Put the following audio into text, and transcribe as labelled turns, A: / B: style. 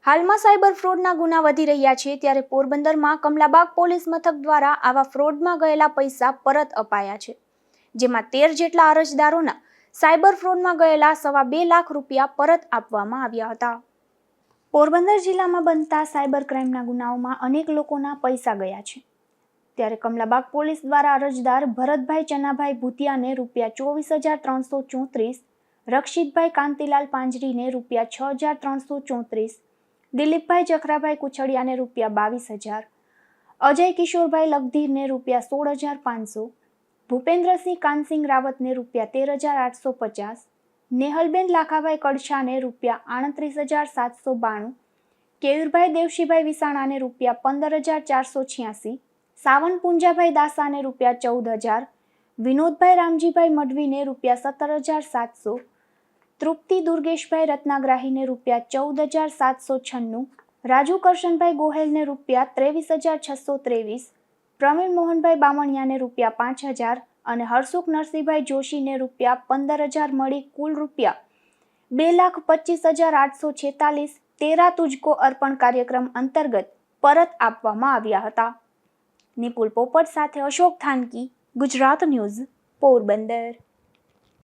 A: હાલમાં સાયબર ફ્રોડના ગુના વધી રહ્યા છે, ત્યારે પોરબંદરમાં કમલાબાગ પોલીસ મથક દ્વારા આવા ફ્રોડમાં ગયેલા પૈસા પરત અપાયા છે, જેમાં 13 જેટલા અરજદારોના સાયબર ફ્રોડમાં ગયેલા ₹2.25 લાખ પરત આપવામાં આવ્યા હતા। પોરબંદર જિલ્લામાં બનતા સાયબર ક્રાઇમના ગુનાઓમાં અનેક લોકોના પૈસા ગયા છે, ત્યારે કમલાબાગ પોલીસ દ્વારા અરજદાર ભરતભાઈ ચનાભાઈ ભૂતિયાને ₹24,334, રક્ષિતભાઈ કાંતિલાલ પાંજરીને ₹6,334, દિલીપભાઈ જખરાભાઈ કુછડિયાને ₹22,000, અજય કિશોરભાઈ લગધીરને ₹16,500, ભૂપેન્દ્રસિંહ કાનસિંહ રાવતને ₹13,850, નેહલબેન લાખાભાઈ કડછાને ₹38,792, કેયુરભાઈ દેવશીભાઈ વિસાણાને ₹15,486, સાવન પુંજાભાઈ દાસાને ₹14,000, વિનોદભાઈ રામજીભાઈ મઢવીને ₹17,700, તૃપ્તિ દુર્ગેશભાઈ રત્નાગ્રાહીને ₹14,796, રાજુ કરશનભાઈ ગોહેલને ₹23,623, પ્રવીણ મોહનભાઈ બામણિયાને ₹5,000 અને હરસુખ નરસિંહભાઈ જોશીને ₹15,000 મળી કુલ ₹2,25,846 તેરા તુજકો અર્પણ કાર્યક્રમ અંતર્ગત પરત આપવામાં આવ્યા હતા। નિપુલ પોપટ સાથે અશોક થાનકી, ગુજરાત ન્યૂઝ, પોરબંદર।